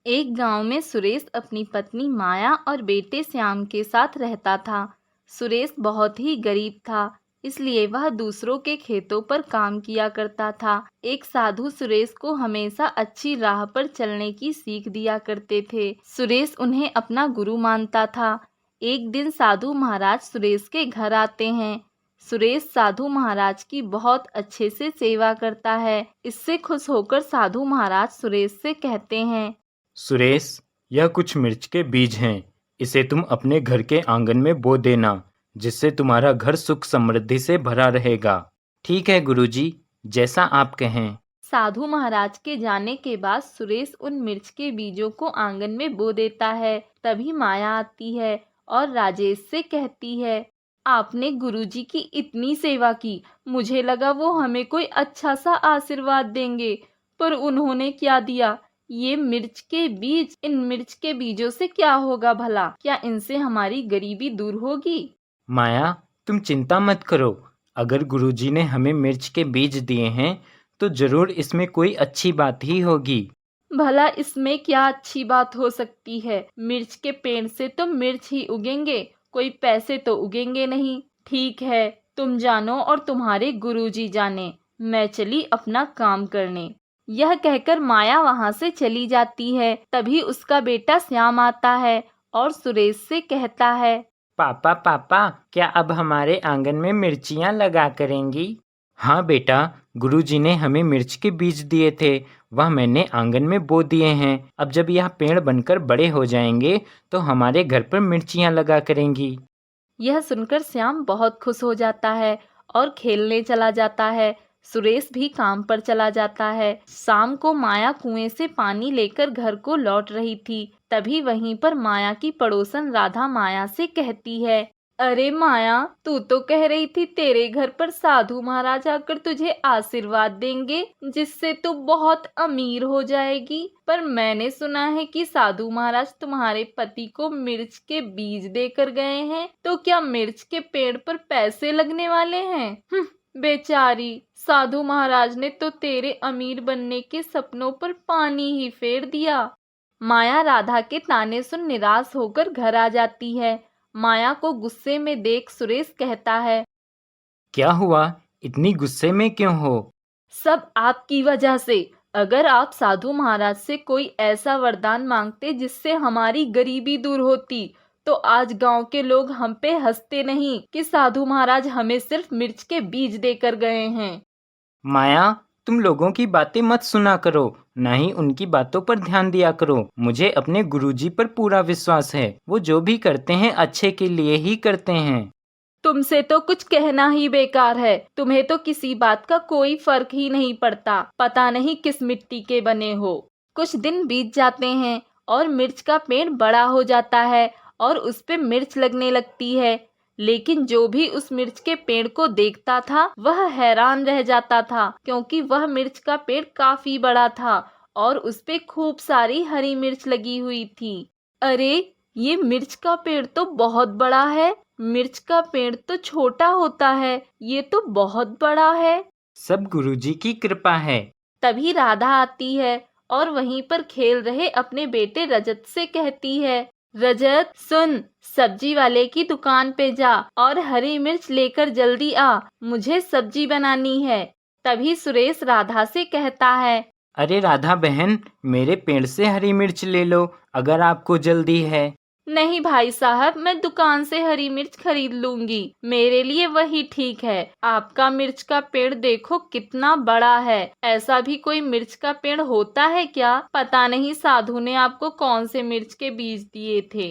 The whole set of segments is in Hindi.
एक गांव में सुरेश अपनी पत्नी माया और बेटे श्याम के साथ रहता था। सुरेश बहुत ही गरीब था, इसलिए वह दूसरों के खेतों पर काम किया करता था। एक साधु सुरेश को हमेशा अच्छी राह पर चलने की सीख दिया करते थे। सुरेश उन्हें अपना गुरु मानता था। एक दिन साधु महाराज सुरेश के घर आते हैं। सुरेश साधु महाराज की बहुत अच्छे से सेवा करता है। इससे खुश होकर साधु महाराज सुरेश से कहते हैं, सुरेश, यह कुछ मिर्च के बीज हैं। इसे तुम अपने घर के आंगन में बो देना, जिससे तुम्हारा घर सुख समृद्धि से भरा रहेगा। ठीक है गुरुजी, जैसा आप कहें। साधु महाराज के जाने के बाद सुरेश उन मिर्च के बीजों को आंगन में बो देता है। तभी माया आती है और राजेश से कहती है, आपने गुरुजी की इतनी सेवा की, मुझे लगा वो हमें कोई अच्छा सा आशीर्वाद देंगे, पर उन्होंने क्या दिया? ये मिर्च के बीज। इन मिर्च के बीजों से क्या होगा भला? क्या इनसे हमारी गरीबी दूर होगी? माया, तुम चिंता मत करो। अगर गुरुजी ने हमें मिर्च के बीज दिए हैं तो जरूर इसमें कोई अच्छी बात ही होगी। भला इसमें क्या अच्छी बात हो सकती है? मिर्च के पेड़ से तो मिर्च ही उगेंगे, कोई पैसे तो उगेंगे नहीं। ठीक है, तुम जानो और तुम्हारे गुरुजी जाने, मैं चली अपना काम करने। यह कहकर माया वहां से चली जाती है। तभी उसका बेटा श्याम आता है और सुरेश से कहता है, पापा पापा, क्या अब हमारे आंगन में मिर्चियाँ लगा करेंगी? हाँ बेटा, गुरुजी ने हमें मिर्च के बीज दिए थे, वह मैंने आंगन में बो दिए हैं। अब जब यह पेड़ बनकर बड़े हो जाएंगे तो हमारे घर पर मिर्चियाँ लगा करेंगी। यह सुनकर श्याम बहुत खुश हो जाता है और खेलने चला जाता है। सुरेश भी काम पर चला जाता है। शाम को माया कुएं से पानी लेकर घर को लौट रही थी। तभी वहीं पर माया की पड़ोसन राधा माया से कहती है, अरे माया, तू तो कह रही थी तेरे घर पर साधु महाराज आकर तुझे आशीर्वाद देंगे, जिससे तू बहुत अमीर हो जाएगी। पर मैंने सुना है कि साधु महाराज तुम्हारे पति को मिर्च के बीज देकर गए हैं। तो क्या मिर्च के पेड़ पर पैसे लगने वाले हैं? बेचारी, साधु महाराज ने तो तेरे अमीर बनने के सपनों पर पानी ही फेर दिया। माया राधा के ताने सुन निराश होकर घर आ जाती है। माया को गुस्से में देख सुरेश कहता है, क्या हुआ? इतनी गुस्से में क्यों हो? सब आपकी वजह से। अगर आप साधु महाराज से कोई ऐसा वरदान मांगते जिससे हमारी गरीबी दूर होती, तो आज गांव के लोग हम पे हंसते नहीं कि साधु महाराज हमें सिर्फ मिर्च के बीज देकर गए हैं। माया, तुम लोगों की बातें मत सुना करो, ना ही उनकी बातों पर ध्यान दिया करो। मुझे अपने गुरुजी पर पूरा विश्वास है। वो जो भी करते हैं अच्छे के लिए ही करते हैं। तुमसे तो कुछ कहना ही बेकार है। तुम्हें तो किसी बात का कोई फर्क ही नहीं पड़ता। पता नहीं किस मिट्टी के बने हो। कुछ दिन बीत जाते हैं और मिर्च का पेड़ बड़ा हो जाता है और उस पे मिर्च लगने लगती है। लेकिन जो भी उस मिर्च के पेड़ को देखता था वह हैरान रह जाता था, क्योंकि वह मिर्च का पेड़ काफी बड़ा था और उस पे खूब सारी हरी मिर्च लगी हुई थी। अरे, ये मिर्च का पेड़ तो बहुत बड़ा है। मिर्च का पेड़ तो छोटा होता है, ये तो बहुत बड़ा है। सब गुरुजी की कृपा है। तभी राधा आती है और वहीं पर खेल रहे अपने बेटे रजत से कहती है, रजत सुन, सब्जी वाले की दुकान पे जा और हरी मिर्च लेकर जल्दी आ, मुझे सब्जी बनानी है। तभी सुरेश राधा से कहता है, अरे राधा बहन, मेरे पेड़ से हरी मिर्च ले लो, अगर आपको जल्दी है। नहीं भाई साहब, मैं दुकान से हरी मिर्च खरीद लूंगी, मेरे लिए वही ठीक है। आपका मिर्च का पेड़ देखो कितना बड़ा है। ऐसा भी कोई मिर्च का पेड़ होता है क्या? पता नहीं साधु ने आपको कौन से मिर्च के बीज दिए थे।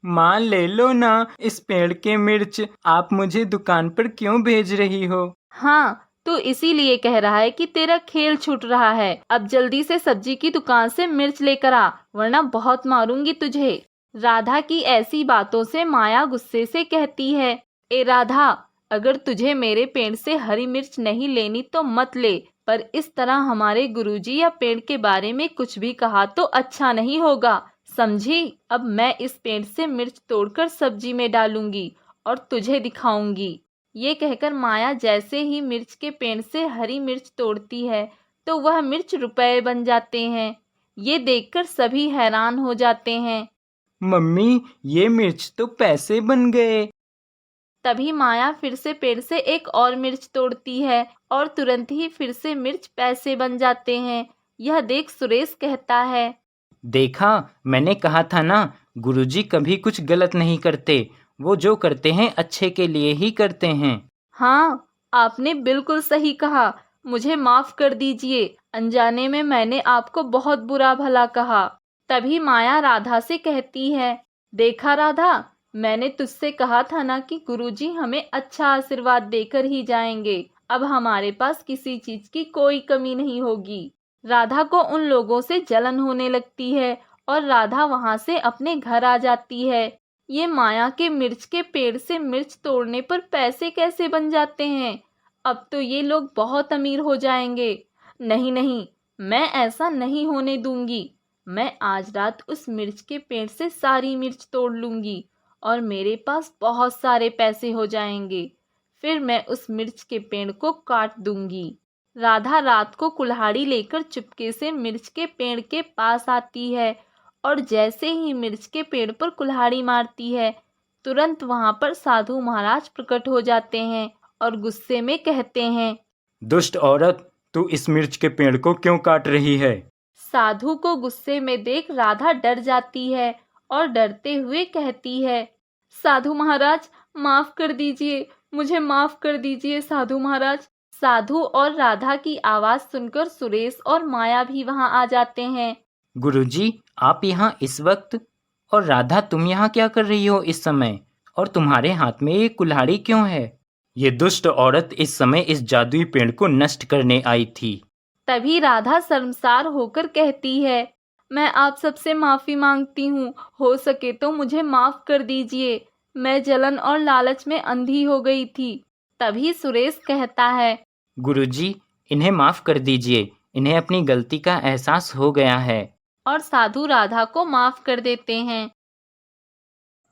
माँ, ले लो ना इस पेड़ के मिर्च। आप मुझे दुकान पर क्यों भेज रही हो? हाँ, तो इसीलिए कह रहा है कि तेरा खेल छूट रहा है। अब जल्दी से सब्जी की दुकान से मिर्च लेकर आ, वरना बहुत मारूंगी तुझे। राधा की ऐसी बातों से माया गुस्से से कहती है, ए राधा, अगर तुझे मेरे पेड़ से हरी मिर्च नहीं लेनी तो मत ले, पर इस तरह हमारे गुरुजी या पेड़ के बारे में कुछ भी कहा तो अच्छा नहीं होगा, समझी? अब मैं इस पेड़ से मिर्च तोड़कर सब्जी में डालूंगी और तुझे दिखाऊंगी। ये कहकर माया जैसे ही मिर्च के पेड़ से हरी मिर्च तोड़ती है तो वह मिर्च रुपए बन जाते हैं। ये देखकर सभी हैरान हो जाते हैं। मम्मी, ये मिर्च तो पैसे बन गए। तभी माया फिर से पेड़ से एक और मिर्च तोड़ती है और तुरंत ही फिर से मिर्च पैसे बन जाते हैं। यह देख सुरेश कहता है, देखा, मैंने कहा था ना, गुरुजी कभी कुछ गलत नहीं करते। वो जो करते हैं अच्छे के लिए ही करते हैं। हाँ, आपने बिल्कुल सही कहा। मुझे माफ कर दीजिए, अनजाने में मैंने आपको बहुत बुरा भला कहा। तभी माया राधा से कहती है, देखा राधा, मैंने तुझसे कहा था ना कि गुरुजी हमें अच्छा आशीर्वाद देकर ही जाएंगे। अब हमारे पास किसी चीज की कोई कमी नहीं होगी। राधा को उन लोगों से जलन होने लगती है और राधा वहां से अपने घर आ जाती है। ये माया के मिर्च के पेड़ से मिर्च तोड़ने पर पैसे कैसे बन जाते हैं? अब तो ये लोग बहुत अमीर हो जाएंगे। नहीं नहीं, मैं ऐसा नहीं होने दूंगी। मैं आज रात उस मिर्च के पेड़ से सारी मिर्च तोड़ लूंगी और मेरे पास बहुत सारे पैसे हो जाएंगे। फिर मैं उस मिर्च के पेड़ को काट दूंगी। राधा रात को कुल्हाड़ी लेकर चुपके से मिर्च के पेड़ के पास आती है और जैसे ही मिर्च के पेड़ पर कुल्हाड़ी मारती है, तुरंत वहां पर साधु महाराज प्रकट हो जाते हैं और गुस्से में कहते हैं, दुष्ट औरत, तू इस मिर्च के पेड़ को क्यों काट रही है? साधु को गुस्से में देख राधा डर जाती है और डरते हुए कहती है, साधु महाराज, माफ कर दीजिए, मुझे माफ कर दीजिए साधु महाराज। साधु और राधा की आवाज सुनकर सुरेश और माया भी वहां आ जाते हैं। गुरुजी, आप यहाँ इस वक्त? और राधा, तुम यहाँ क्या कर रही हो इस समय? और तुम्हारे हाथ में ये कुल्हाड़ी क्यों है? ये दुष्ट औरत इस समय इस जादुई पेड़ को नष्ट करने आई थी। तभी राधा शर्मसार होकर कहती है, मैं आप सबसे माफी मांगती हूँ, हो सके तो मुझे माफ कर दीजिए। मैं जलन और लालच में अंधी हो गई थी। तभी सुरेश कहता है, गुरुजी, इन्हें माफ कर दीजिए, इन्हें अपनी गलती का एहसास हो गया है। और साधु राधा को माफ कर देते हैं।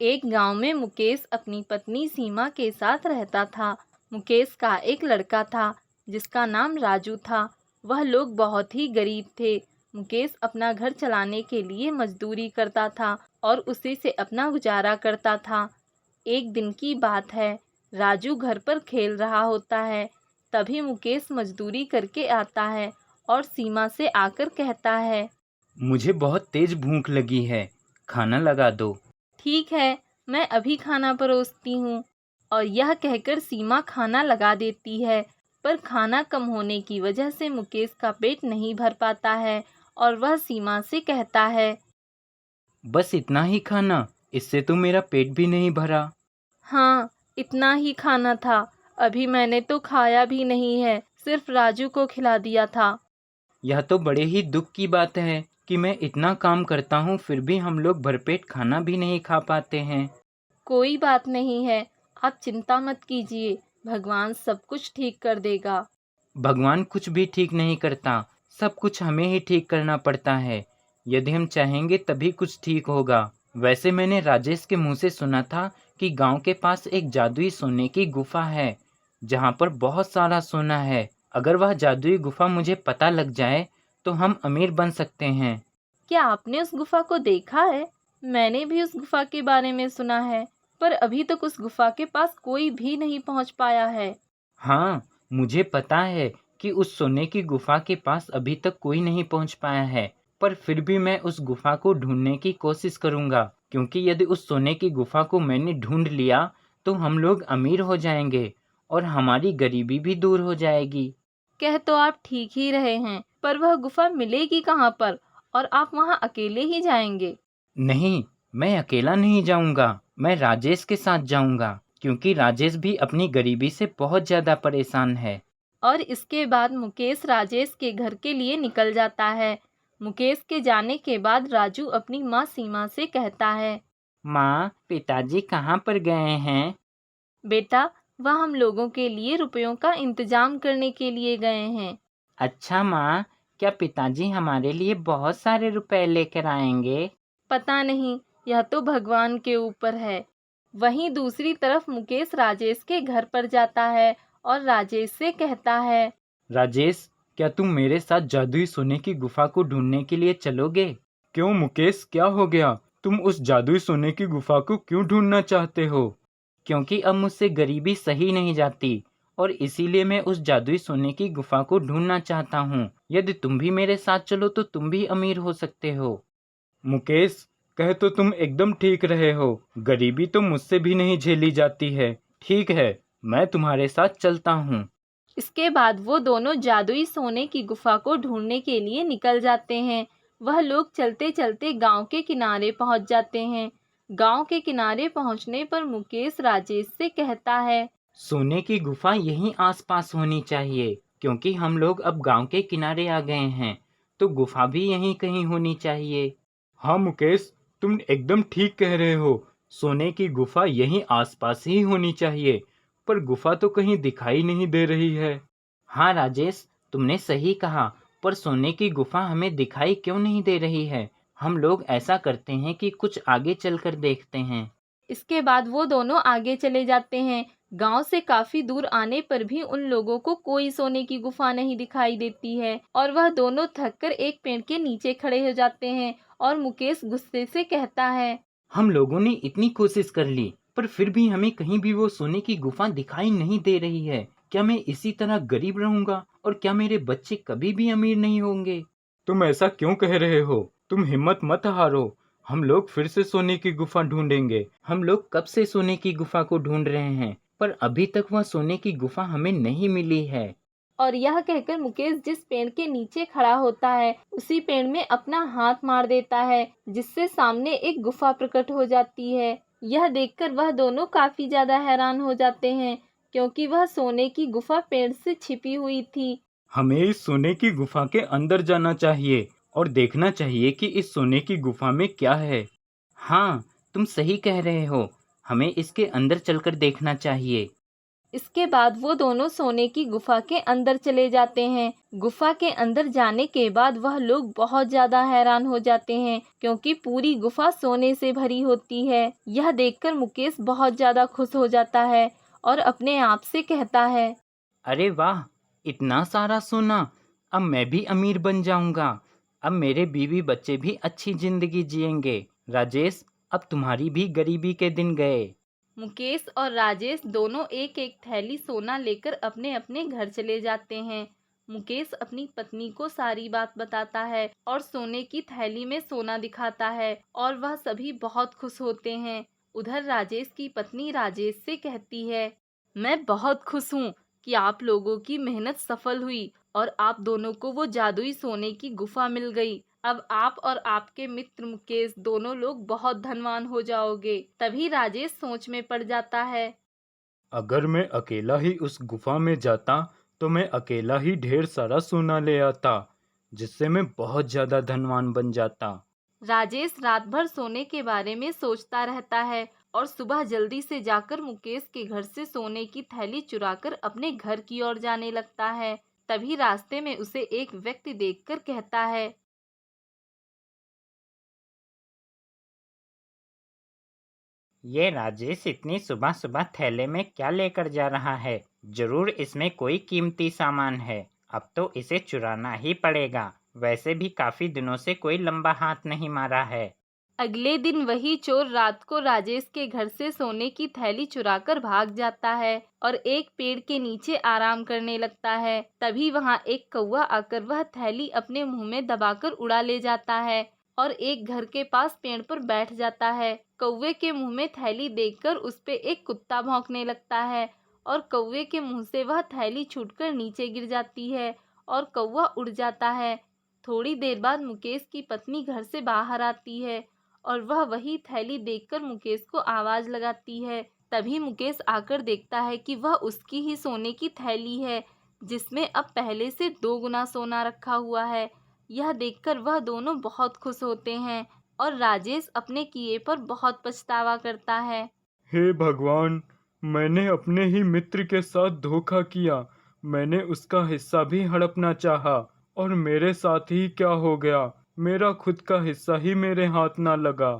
एक गांव में मुकेश अपनी पत्नी सीमा के साथ रहता था। मुकेश का एक लड़का था जिसका नाम राजू था। वह लोग बहुत ही गरीब थे। मुकेश अपना घर चलाने के लिए मजदूरी करता था और उसी से अपना गुजारा करता था। एक दिन की बात है, राजू घर पर खेल रहा होता है। तभी मुकेश मजदूरी करके आता है और सीमा से आकर कहता है, मुझे बहुत तेज भूख लगी है, खाना लगा दो। ठीक है, मैं अभी खाना परोसती हूँ। और यह कहकर सीमा खाना लगा देती है, पर खाना कम होने की वजह से मुकेश का पेट नहीं भर पाता है और वह सीमा से कहता है, बस इतना ही खाना? इससे तो मेरा पेट भी नहीं भरा। हाँ, इतना ही खाना था। अभी मैंने तो खाया भी नहीं है, सिर्फ राजू को खिला दिया था। यह तो बड़े ही दुख की बात है कि मैं इतना काम करता हूँ फिर भी हम लोग भरपेट खाना भी नहीं खा पाते हैं। कोई बात नहीं है, आप चिंता मत कीजिए, भगवान सब कुछ ठीक कर देगा। भगवान कुछ भी ठीक नहीं करता, सब कुछ हमें ही ठीक करना पड़ता है। यदि हम चाहेंगे तभी कुछ ठीक होगा। वैसे मैंने राजेश के मुंह से सुना था कि गांव के पास एक जादुई सोने की गुफा है जहां पर बहुत सारा सोना है। अगर वह जादुई गुफा मुझे पता लग जाए तो हम अमीर बन सकते हैं। क्या आपने उस गुफा को देखा है? मैंने भी उस गुफा के बारे में सुना है, पर अभी तक उस गुफा के पास कोई भी नहीं पहुंच पाया है। हाँ, मुझे पता है कि उस सोने की गुफा के पास अभी तक कोई नहीं पहुंच पाया है, पर फिर भी मैं उस गुफा को ढूंढने की कोशिश करूंगा, क्योंकि यदि उस सोने की गुफा को मैंने ढूंढ लिया तो हम लोग अमीर हो जाएंगे और हमारी गरीबी भी दूर हो जाएगी। कह तो आप ठीक ही रहे हैं, पर वह गुफा मिलेगी कहाँ पर? और आप वहां अकेले ही जाएंगे? नहीं, मैं अकेला नहीं जाऊंगा, मैं राजेश के साथ जाऊंगा, क्योंकि राजेश भी अपनी गरीबी से बहुत ज्यादा परेशान है। और इसके बाद मुकेश राजेश के घर के लिए निकल जाता है। मुकेश के जाने के बाद राजू अपनी माँ सीमा से कहता है, माँ, पिताजी कहाँ पर गए हैं? बेटा, वह हम लोगों के लिए रुपयों का इंतजाम करने के लिए गए हैं। अच्छा माँ, क्या पिताजी हमारे लिए बहुत सारे रुपए लेकर आएंगे? पता नहीं, यह तो भगवान के ऊपर है। वहीं दूसरी तरफ मुकेश राजेश के घर पर जाता है और राजेश से कहता है, राजेश, क्या तुम मेरे साथ जादुई सोने की गुफा को ढूंढने के लिए चलोगे? क्यों मुकेश, क्या हो गया? तुम उस जादुई सोने की गुफा को क्यों ढूंढना चाहते हो? क्योंकि अब मुझसे गरीबी सही नहीं जाती और इसीलिए मैं उस जादुई सोने की गुफा को ढूंढना चाहता हूँ। यदि तुम भी मेरे साथ चलो तो तुम भी अमीर हो सकते हो। मुकेश, कह तो तुम एकदम ठीक रहे हो। गरीबी तो मुझसे भी नहीं झेली जाती है। ठीक है, मैं तुम्हारे साथ चलता हूँ। इसके बाद वो दोनों जादुई सोने की गुफा को ढूंढने के लिए निकल जाते हैं। वह लोग चलते चलते गांव के किनारे पहुंच जाते हैं। गांव के किनारे पहुंचने पर मुकेश राजेश से कहता है, सोने की गुफा यहीं आसपास होनी चाहिए, क्योंकि हम लोग अब गांव के किनारे आ गए हैं, तो गुफा भी यहीं कहीं होनी चाहिए। हाँ मुकेश, तुम एकदम ठीक कह रहे हो। सोने की गुफा यहीं आसपास ही होनी चाहिए, पर गुफा तो कहीं दिखाई नहीं दे रही है। हाँ राजेश, तुमने सही कहा, पर सोने की गुफा हमें दिखाई क्यों नहीं दे रही है? हम लोग ऐसा करते हैं कि कुछ आगे चलकर देखते हैं। इसके बाद वो दोनों आगे चले जाते हैं। गांव से काफी दूर आने पर भी उन लोगों को कोई सोने की गुफा नहीं दिखाई देती है और वह दोनों थककर एक पेड़ के नीचे खड़े हो जाते हैं और मुकेश गुस्से से कहता है, हम लोगों ने इतनी कोशिश कर ली, पर फिर भी हमें कहीं भी वो सोने की गुफा दिखाई नहीं दे रही है। क्या मैं इसी तरह गरीब रहूंगा और क्या मेरे बच्चे कभी भी अमीर नहीं होंगे? तुम ऐसा क्यों कह रहे हो? तुम हिम्मत मत हारो। हम लोग फिर से सोने की गुफा ढूंढेंगे। हम लोग कब से सोने की गुफा को ढूंढ रहे हैं, पर अभी तक वह सोने की गुफा हमें नहीं मिली है। और यह कहकर मुकेश जिस पेड़ के नीचे खड़ा होता है उसी पेड़ में अपना हाथ मार देता है, जिससे सामने एक गुफा प्रकट हो जाती है। यह देखकर वह दोनों काफी ज्यादा हैरान हो जाते हैं, क्योंकि वह सोने की गुफा पेड़ से छिपी हुई थी। हमें इस सोने की गुफा के अंदर जाना चाहिए और देखना चाहिए कि इस सोने की गुफा में क्या है। हाँ, तुम सही कह रहे हो। हमें इसके अंदर चलकर देखना चाहिए। इसके बाद वो दोनों सोने की गुफा के अंदर चले जाते हैं। गुफा के अंदर जाने के बाद वह लोग बहुत ज्यादा हैरान हो जाते हैं, क्योंकि पूरी गुफा सोने से भरी होती है। यह देखकर मुकेश बहुत ज्यादा खुश हो जाता है और अपने आप से कहता है, अरे वाह, इतना सारा सोना! अब मैं भी अमीर बन जाऊंगा। अब मेरे बीवी बच्चे भी अच्छी जिंदगी जिएंगे। राजेश, अब तुम्हारी भी गरीबी के दिन गए। मुकेश और राजेश दोनों एक एक थैली सोना लेकर अपने अपने घर चले जाते हैं। मुकेश अपनी पत्नी को सारी बात बताता है और सोने की थैली में सोना दिखाता है और वह सभी बहुत खुश होते हैं। उधर राजेश की पत्नी राजेश से कहती है, मैं बहुत खुश हूँ कि आप लोगों की मेहनत सफल हुई और आप दोनों को वो जादुई सोने की गुफा मिल गई। अब आप और आपके मित्र मुकेश दोनों लोग बहुत धनवान हो जाओगे। तभी राजेश सोच में पड़ जाता है। अगर मैं अकेला ही उस गुफा में जाता तो मैं अकेला ही ढेर सारा सोना ले आता, जिससे मैं बहुत ज्यादा धनवान बन जाता। राजेश रात भर सोने के बारे में सोचता रहता है और सुबह जल्दी से जाकर मुकेश के घर से सोने की थैली चुराकर अपने घर की ओर जाने लगता है। तभी रास्ते में उसे एक व्यक्ति देखकर कहता है, ये राजेश इतनी सुबह सुबह थैले में क्या लेकर जा रहा है? जरूर इसमें कोई कीमती सामान है। अब तो इसे चुराना ही पड़ेगा। वैसे भी काफी दिनों से कोई लंबा हाथ नहीं मारा है। अगले दिन वही चोर रात को राजेश के घर से सोने की थैली चुराकर भाग जाता है और एक पेड़ के नीचे आराम करने लगता है। तभी वहां एक कौवा आकर वह थैली अपने मुंह में दबाकर उड़ा ले जाता है और एक घर के पास पेड़ पर बैठ जाता है। कौवे के मुंह में थैली देखकर उस पे एक कुत्ता भौंकने लगता है और कौवे के मुंह से वह थैली छूटकर नीचे गिर जाती है और कौवा उड़ जाता है। थोड़ी देर बाद मुकेश की पत्नी घर से बाहर आती है और वह वही थैली देखकर मुकेश को आवाज लगाती है। तभी मुकेश आकर देखता है कि वह उसकी ही सोने की थैली है, जिसमें अब पहले से 2 गुना सोना रखा हुआ है। यह देखकर वह दोनों बहुत खुश होते हैं और राजेश अपने किए पर बहुत पछतावा करता है। हे भगवान, मैंने अपने ही मित्र के साथ धोखा किया। मैंने उसका हिस्सा भी हड़पना चाहा और मेरे साथ ही क्या हो गया? मेरा खुद का हिस्सा ही मेरे हाथ ना लगा।